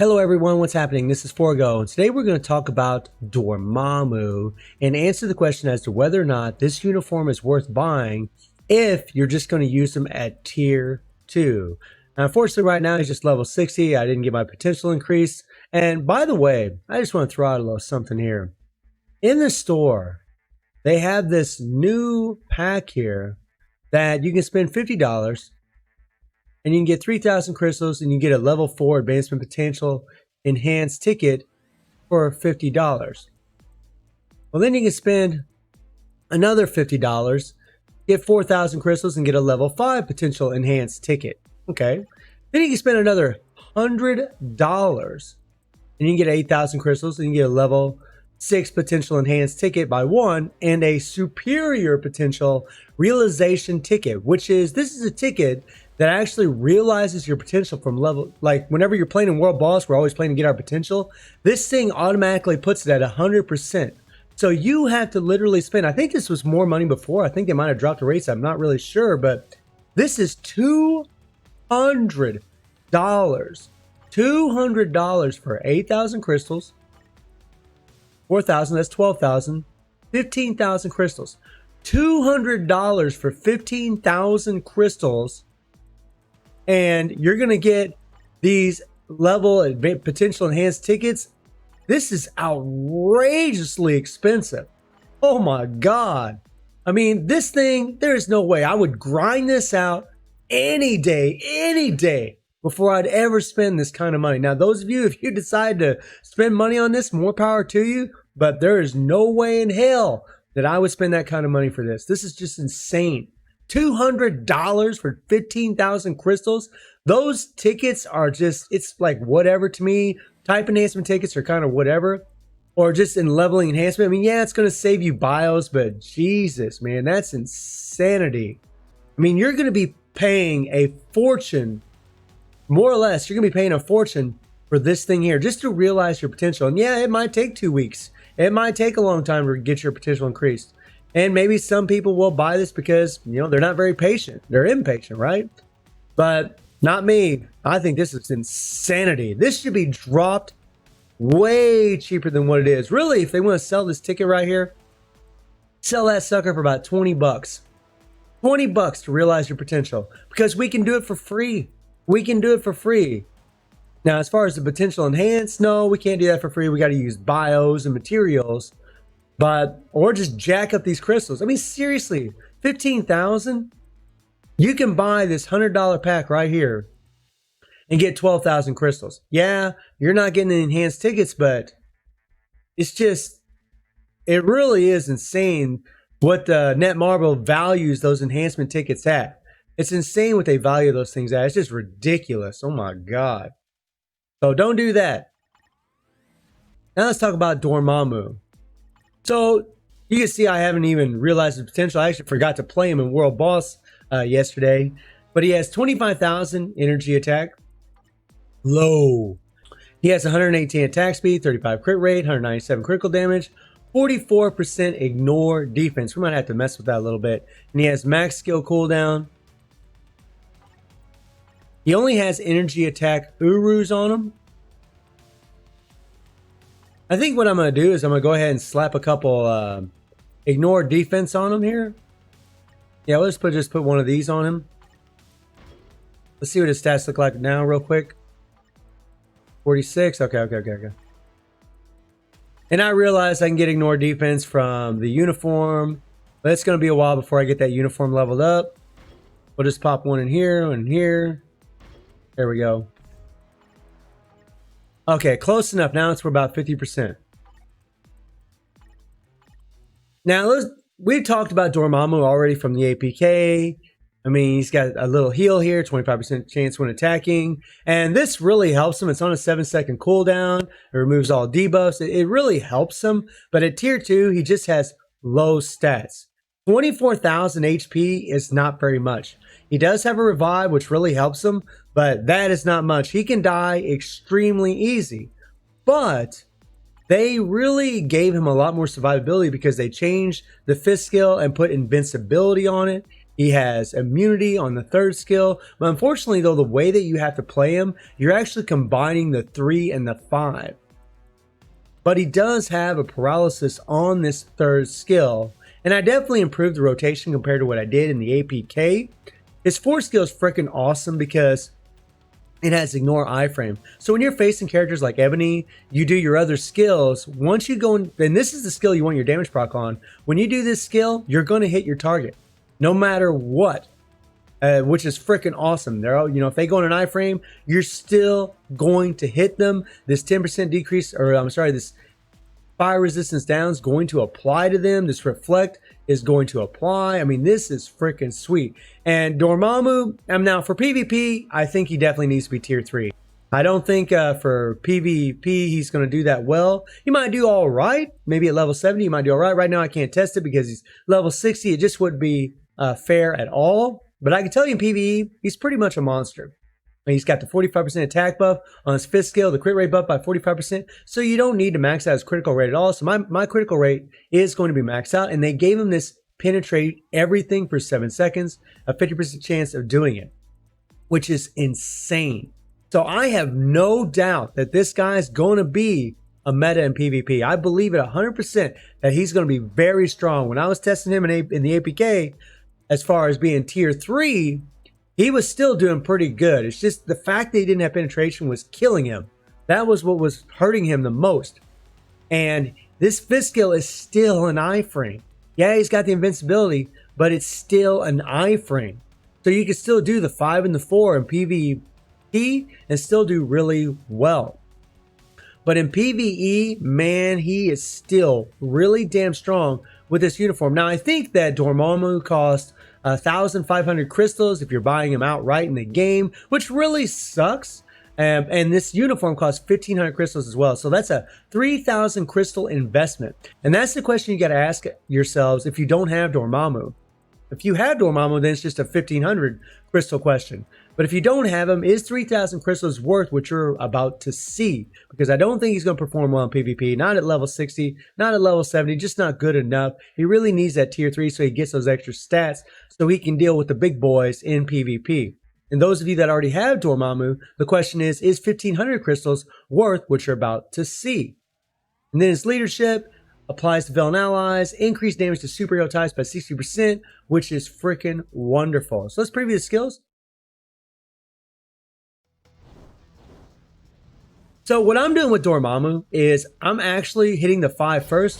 Hello everyone, what's happening? This is Forgo, and today we're going to talk about Dormammu and answer the question as to whether or not this uniform is worth buying if you're just going to use them at tier 2. Now, unfortunately right now he's just level 60. I didn't get my potential increase. And by the way, I just want to throw out a little something here. In the store, they have this new pack here that you can spend $50 and you can get 3,000 crystals and you get a level 4 advancement potential enhanced ticket for $50. Well, then you can spend another $50, get 4,000 crystals and get a level 5 potential enhanced ticket. Okay. Then you can spend another $100 and you can get 8,000 crystals and you get a level 6 potential enhanced ticket by one and a superior potential realization ticket, which is, this is a ticket that actually realizes your potential from level, like whenever you're playing in World Boss, we're always playing to get our potential. This thing automatically puts it at 100%. So you have to literally spend, I think this was more money before. I think they might have dropped the rates. I'm not really sure, but this is $200. $200 for 8,000 crystals. 4,000, that's 12,000. 15,000 crystals. $200 for 15,000 crystals. And you're going to get these level potential enhanced tickets. This is outrageously expensive. Oh my God. I mean, this thing, there's no way. I would grind this out any day before I'd ever spend this kind of money. Now, those of you, if you decide to spend money on this, more power to you. But there is no way in hell that I would spend that kind of money for this. This is just insane. $200 for 15,000 crystals. Those tickets are just, it's like whatever to me. Type enhancement tickets are kind of whatever. Or just in leveling enhancement. I mean, yeah, it's going to save you bios, but Jesus, man, that's insanity. I mean, you're going to be paying a fortune, more or less, you're going to be paying a fortune for this thing here just to realize your potential. And yeah, it might take 2 weeks. It might take a long time to get your potential increased. And maybe some people will buy this because, you know, they're not very patient. They're impatient, right? But not me. I think this is insanity. This should be dropped way cheaper than what it is. Really, if they want to sell this ticket right here, sell that sucker for about 20 bucks. 20 bucks to realize your potential. Because we can do it for free. We can do it for free. Now, as far as the potential enhanced, no, we can't do that for free. We got to use bios and materials. But, or just jack up these crystals. I mean, seriously, 15,000? You can buy this $100 pack right here and get 12,000 crystals. Yeah, you're not getting the enhanced tickets, but it's just, it really is insane what the Netmarble values those enhancement tickets at. It's insane what they value those things at. It's just ridiculous. Oh my God. So don't do that. Now let's talk about Dormammu. So you can see I haven't even realized his potential. I actually forgot to play him in World Boss yesterday. But he has 25,000 energy attack. Low. He has 118 attack speed, 35 crit rate, 197 critical damage, 44% ignore defense. We might have to mess with that a little bit. And he has max skill cooldown. He only has energy attack Urus on him. I think what I'm going to do is I'm going to go ahead and slap a couple ignore defense on him here. Yeah, let's just put one of these on him. Let's see what his stats look like now real quick. 46. Okay. And I realize I can get ignore defense from the uniform. But it's going to be a while before I get that uniform leveled up. We'll just pop one in here, one in here. There we go. Okay, close enough. Now it's for about 50%. Now, we've talked about Dormammu already from the APK. I mean, he's got a little heal here, 25% chance when attacking. And this really helps him. It's on a 7-second cooldown. It removes all debuffs. It really helps him. But at tier 2, he just has low stats. 24,000 HP is not very much. He does have a revive, which really helps him, but that is not much. He can die extremely easy. But they really gave him a lot more survivability because they changed the fifth skill and put invincibility on it. He has immunity on the 3rd skill. But unfortunately, though, the way that you have to play him, you're actually combining the 3 and the 5. But he does have a paralysis on this 3rd skill. And I definitely improved the rotation compared to what I did in the APK. His 4th skill is freaking awesome because it has ignore iframe. So when you're facing characters like Ebony, you do your other skills. Once you go in, and this is the skill you want your damage proc on. When you do this skill, you're going to hit your target, no matter what, which is freaking awesome. They're all, if they go in an iframe, you're still going to hit them. This 10% decrease, or I'm sorry, this fire resistance down is going to apply to them. This reflect is going to apply. I mean, this is freaking sweet. And Dormammu, now for PvP, I think he definitely needs to be tier 3. I don't think for PvP he's going to do that well. He might do all right. Maybe at level 70 he might do all right. Right now I can't test it because he's level 60. It just wouldn't be fair at all. But I can tell you in PvE, he's pretty much a monster. He's got the 45% attack buff on his 5th skill, the crit rate buff by 45%. So you don't need to max out his critical rate at all. So my critical rate is going to be maxed out. And they gave him this penetrate everything for 7 seconds, a 50% chance of doing it, which is insane. So I have no doubt that this guy is going to be a meta in PvP. I believe it 100% that he's going to be very strong. When I was testing him in the APK, as far as being tier 3, he was still doing pretty good. It's just the fact that he didn't have penetration was killing him. That was what was hurting him the most. And this 5th skill is still an iframe. Yeah, he's got the invincibility, but it's still an iframe. So you can still do the 5 and the 4 in PvP and still do really well. But in PvE, man, he is still really damn strong with this uniform. Now, I think that Dormammu costs 1,500 crystals if you're buying him outright in the game, which really sucks. And this uniform costs 1,500 crystals as well. So that's a 3,000 crystal investment. And that's the question you got to ask yourselves if you don't have Dormammu. If you have Dormammu, then it's just a 1,500 crystal question. But if you don't have him, is 3,000 crystals worth what you're about to see? Because I don't think he's going to perform well in PvP. Not at level 60, not at level 70, just not good enough. He really needs that tier 3 so he gets those extra stats so he can deal with the big boys in PvP. And those of you that already have Dormammu, the question is 1,500 crystals worth what you're about to see? And then his leadership applies to villain allies, increased damage to superhero types by 60%, which is freaking wonderful. So let's preview the skills. So what I'm doing with Dormammu is I'm actually hitting the 5 first,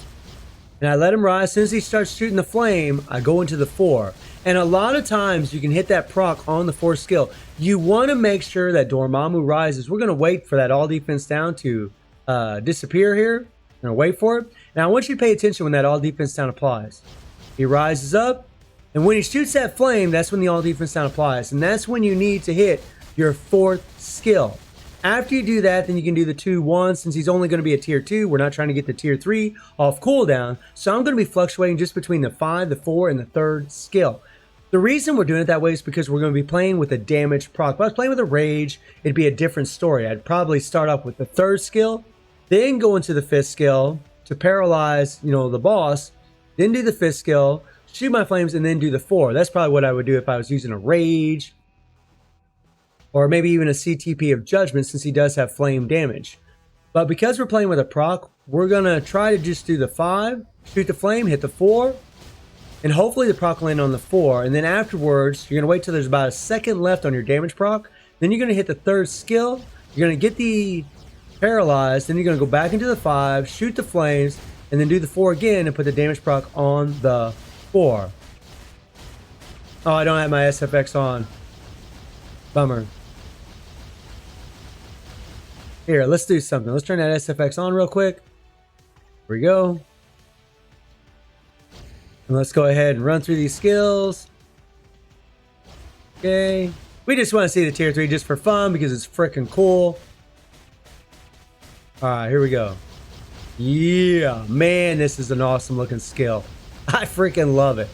and I let him rise. As soon as he starts shooting the flame, I go into the 4. And a lot of times you can hit that proc on the 4th skill. You want to make sure that Dormammu rises. We're going to wait for that all defense down to disappear here. I'm going to wait for it. Now I want you to pay attention when that all defense down applies. He rises up, and when he shoots that flame, that's when the all defense down applies. And that's when you need to hit your 4th skill. After you do that, then you can do the 2-1. Since he's only going to be a tier 2, we're not trying to get the tier 3 off cooldown. So I'm going to be fluctuating just between the 5, the 4, and the 3rd skill. The reason we're doing it that way is because we're going to be playing with a damage proc. If I was playing with a rage, it'd be a different story. I'd probably start off with the 3rd skill, then go into the 5th skill to paralyze, the boss, then do the 5th skill, shoot my flames, and then do the 4. That's probably what I would do if I was using a rage, or maybe even a CTP of Judgment, since he does have flame damage. But because we're playing with a proc, we're going to try to just do the 5, shoot the flame, hit the 4, and hopefully the proc will land on the 4. And then afterwards, you're going to wait till there's about a second left on your damage proc. Then you're going to hit the 3rd skill. You're going to get the paralyzed. Then you're going to go back into the 5, shoot the flames, and then do the 4 again and put the damage proc on the 4. Oh, I don't have my SFX on. Bummer. Here, let's do something. Let's turn that SFX on real quick. Here we go. And let's go ahead and run through these skills. Okay. We just want to see the tier 3 just for fun because it's freaking cool. Alright, here we go. Yeah, man, this is an awesome looking skill. I freaking love it.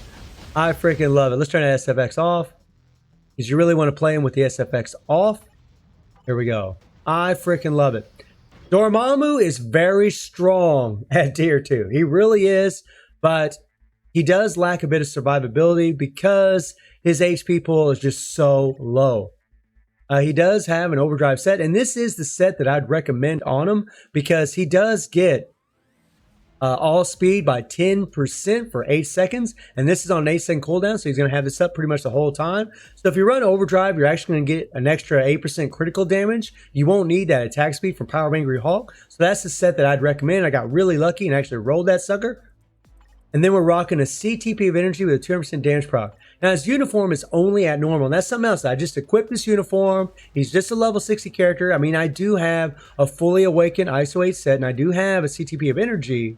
I freaking love it. Let's turn that SFX off, because you really want to play him with the SFX off. Here we go. I freaking love it. Dormammu is very strong at tier 2. He really is, but he does lack a bit of survivability because his HP pool is just so low. He does have an overdrive set, and this is the set that I'd recommend on him because he does get all speed by 10% for 8 seconds, and this is on an 8-second cooldown, so he's going to have this up pretty much the whole time. So if you run overdrive, you're actually going to get an extra 8% critical damage. You won't need that attack speed from Power of Angry Hulk, so that's the set that I'd recommend. I got really lucky and actually rolled that sucker. And then we're rocking a CTP of energy with a 200% damage proc. Now his uniform is only at normal, and that's something else. I just equipped this uniform. He's just a level 60 character. I mean, I do have a fully awakened ISO 8 set, and I do have a CTP of energy.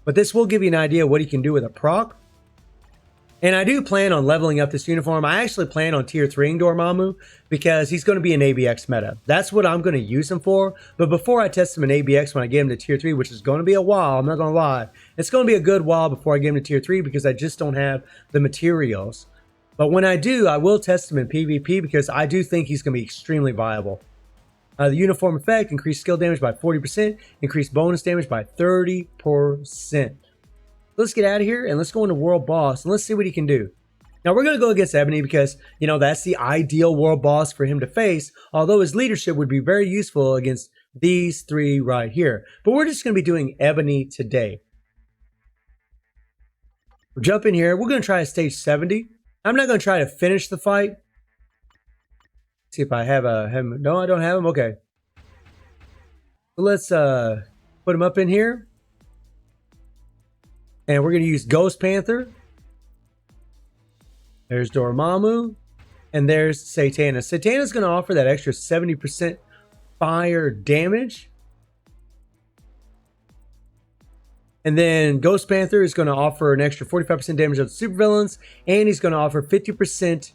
But this will give you an idea of what he can do with a proc. And I do plan on leveling up this uniform. I actually plan on tier 3ing Dormammu because he's going to be an ABX meta. That's what I'm going to use him for. But before I test him in ABX when I get him to tier 3, which is going to be a while, I'm not going to lie. It's going to be a good while before I get him to tier 3 because I just don't have the materials. But when I do, I will test him in PvP because I do think he's going to be extremely viable. The uniform effect, increased skill damage by 40%, increased bonus damage by 30%. Let's get out of here and let's go into World Boss and let's see what he can do. Now we're going to go against Ebony because, you know, that's the ideal World Boss for him to face, although his leadership would be very useful against these 3 right here. But we're just going to be doing Ebony today. We'll jump in here. We're going to try a stage 70. I'm not going to try to finish the fight. See if I have him. No, I don't have him. Okay. So let's put him up in here. And we're going to use Ghost Panther. There's Dormammu. And there's Satana. Satana's going to offer that extra 70% fire damage. And then Ghost Panther is going to offer an extra 45% damage on supervillains. And he's going to offer 50%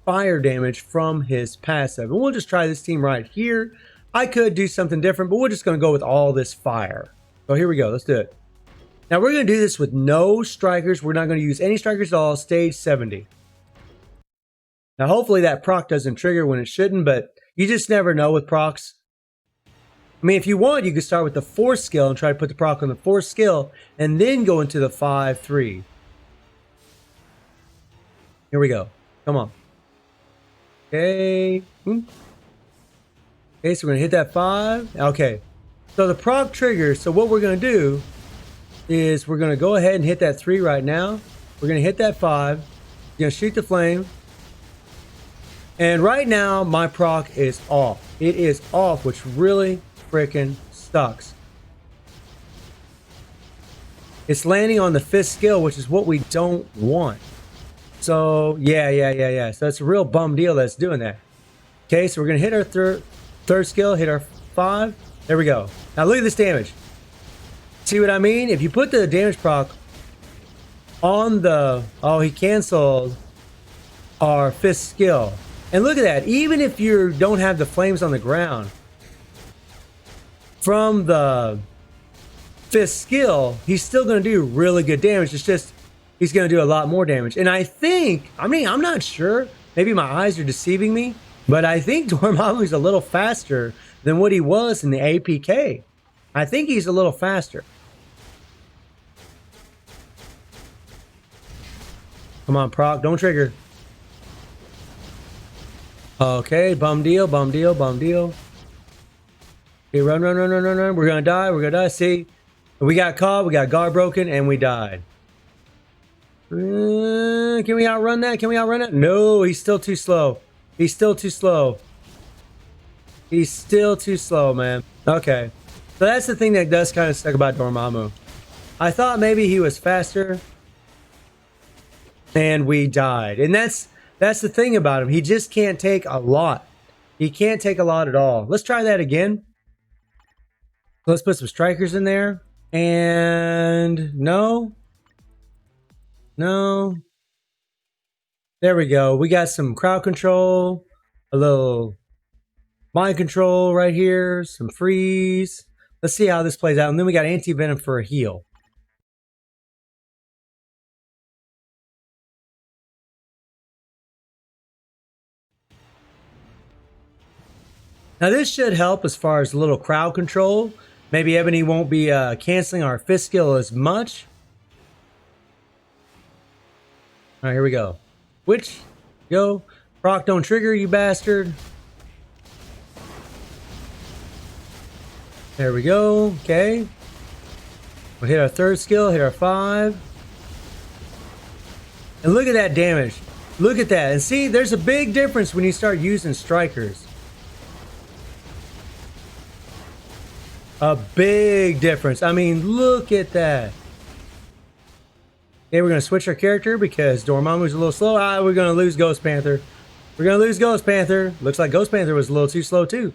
fire damage from his passive. And we'll just try this team right here. I could do something different, but we're just going to go with all this fire. So here we go. Let's do it. Now we're going to do this with no strikers. We're not going to use any strikers at all. Stage 70. Now hopefully that proc doesn't trigger when it shouldn't, but you just never know with procs. I mean, if you want, you could start with the 4th skill and try to put the proc on the 4th skill and then go into the 5-3. Here we go. Come on. Okay. Okay, so we're going to hit that 5. Okay. So the proc triggers. So what we're going to do is we're going to go ahead and hit that 3 right now. We're going to hit that 5. We're going to shoot the flame. And right now, my proc is off. It is off, which really freaking sucks. It's landing on the 5th skill, which is what we don't want. So, yeah. So it's a real bum deal that's doing that. Okay, so we're going to hit our third skill, hit our 5. There we go. Now look at this damage. See what I mean? If you put the damage proc on the... Oh, he canceled our 5th skill. And look at that. Even if you don't have the flames on the ground, from the 5th skill, he's still going to do really good damage. It's just he's going to do a lot more damage. And I think... I mean, I'm not sure. Maybe my eyes are deceiving me. But I think Dormammu is a little faster than what he was in the APK. I think he's a little faster. Come on, proc. Don't trigger. Okay, bum deal. Okay, run. We're going to die. See? We got caught. We got guard broken, and we died. Can we outrun that? No, he's still too slow. He's still too slow, man. Okay. So that's the thing that does kind of suck about Dormammu. I thought maybe he was faster. And we died. And that's the thing about him. He just can't take a lot. He can't take a lot at all. Let's try that again. Let's put some strikers in there. And no. There we go. We got some crowd control. A little mind control right here. Some freeze. Let's see how this plays out. And then we got anti-venom for a heal. Now this should help as far as a little crowd control. Maybe Ebony won't be canceling our 5th skill as much. All right, here we go. Which, go. Proc don't trigger, you bastard. There we go. Okay. We'll hit our third skill, hit our 5. And look at that damage. Look at that. And see, there's a big difference when you start using strikers. A big difference. I mean, look at that. Okay, we're going to switch our character because Dormammu's a little slow. We're going to lose Ghost Panther. We're going to lose Ghost Panther. Looks like Ghost Panther was a little too slow too.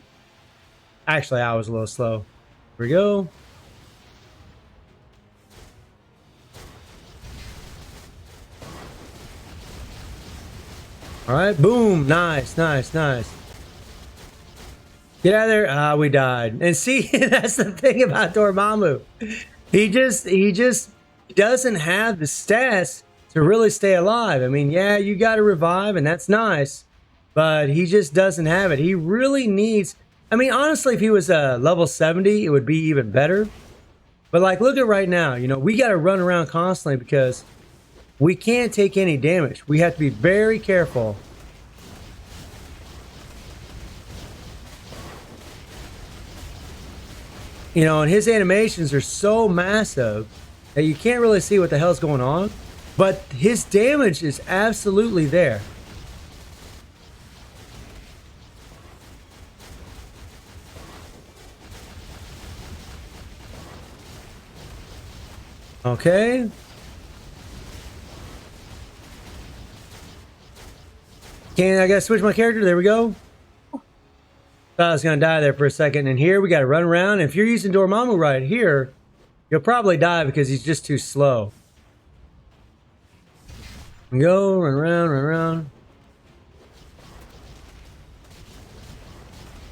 Actually, I was a little slow. Here we go. All right, boom. Nice, nice, nice. Get out of there. We died. And see, that's the thing about Dormammu. He just doesn't have the stats to really stay alive. I mean, yeah, you got to revive, and that's nice. But he just doesn't have it. He really needs... I mean, honestly, if he was level 70, it would be even better. But, like, look at right now. You know, we got to run around constantly because we can't take any damage. We have to be very careful. You know, and his animations are so massive that you can't really see what the hell's going on. But his damage is absolutely there. Okay. I gotta switch my character. There we go. Thought I was gonna die there for a second. And here we gotta run around. If you're using Dormammu right here, you'll probably die because he's just too slow. Go, run around, run around.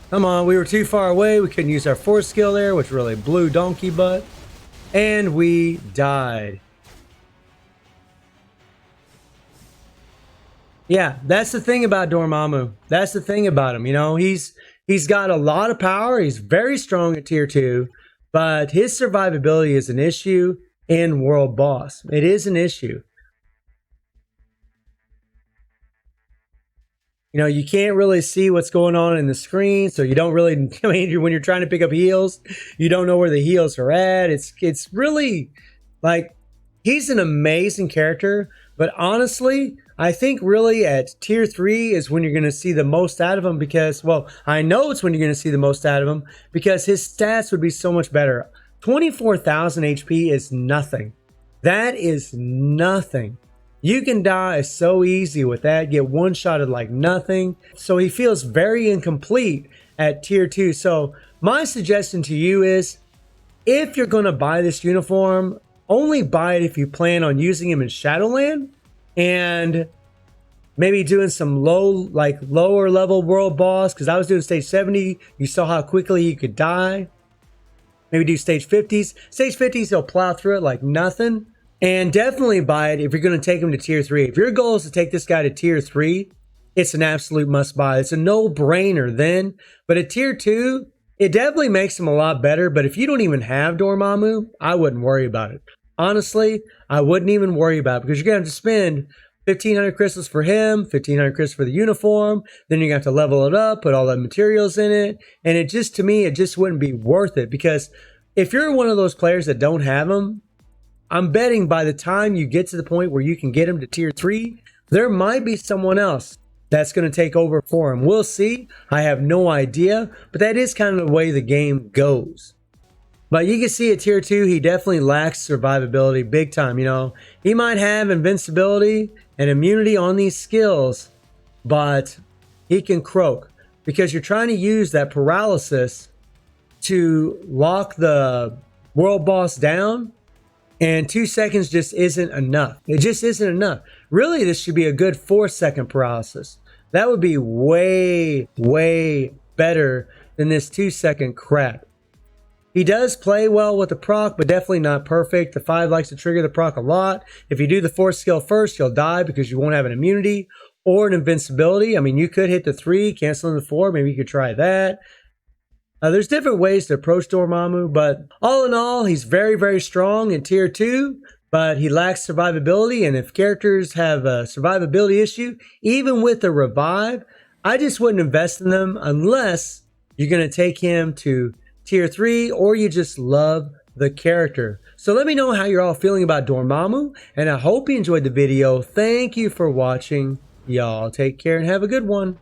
Come on, we were too far away. We couldn't use our force skill there, which really blew donkey butt. And we died. Yeah, that's the thing about Dormammu. That's the thing about him. You know, he's got a lot of power. He's very strong at tier 2, but his survivability is an issue in World Boss. It is an issue. You know, you can't really see what's going on in the screen, so you don't really, I mean, when you're trying to pick up heals, you don't know where the heals are at. It's really, like, he's an amazing character, but honestly, I think really at tier 3 is when you're going to see the most out of him because, well, I know it's when you're going to see the most out of him because his stats would be so much better. 24,000 HP is nothing. That is nothing. You can die so easy with that, get one-shotted like nothing. So he feels very incomplete at tier 2. So my suggestion to you is, if you're going to buy this uniform, only buy it if you plan on using him in Shadowland and maybe doing some lower level world boss. Because I was doing stage 70, you saw how quickly you could die. Maybe do stage 50s. Stage 50s, he'll plow through it like nothing. And definitely buy it if you're going to take him to tier 3. If your goal is to take this guy to tier 3, it's an absolute must buy. It's a no-brainer then. But at tier 2, it definitely makes him a lot better. But if you don't even have Dormammu, I wouldn't worry about it. Honestly, I wouldn't even worry about it because you're going to have to spend 1,500 crystals for him, 1,500 crystals for the uniform. Then you're going to have to level it up, put all the materials in it. And it just, to me, it just wouldn't be worth it. Because if you're one of those players that don't have him, I'm betting by the time you get to the point where you can get him to tier 3, there might be someone else that's going to take over for him. We'll see. I have no idea, but that is kind of the way the game goes. But you can see at tier 2, he definitely lacks survivability big time. You know, he might have invincibility and immunity on these skills, but he can croak because you're trying to use that paralysis to lock the world boss down. And 2 seconds just isn't enough. It just isn't enough. Really, this should be a good 4-second paralysis. That would be way, way better than this 2-second crap. He does play well with the proc, but definitely not perfect. The 5 likes to trigger the proc a lot. If you do the 4 skill first, you'll die because you won't have an immunity or an invincibility. I mean, you could hit the 3, canceling the 4. Maybe you could try that. There's different ways to approach Dormammu, but all in all, he's very, very strong in tier 2. but he lacks survivability. And if characters have a survivability issue, even with a revive, I just wouldn't invest in them unless you're going to take him to tier 3 or you just love the character. So let me know how you're all feeling about Dormammu, and I hope you enjoyed the video. Thank you for watching. Y'all take care and have a good one.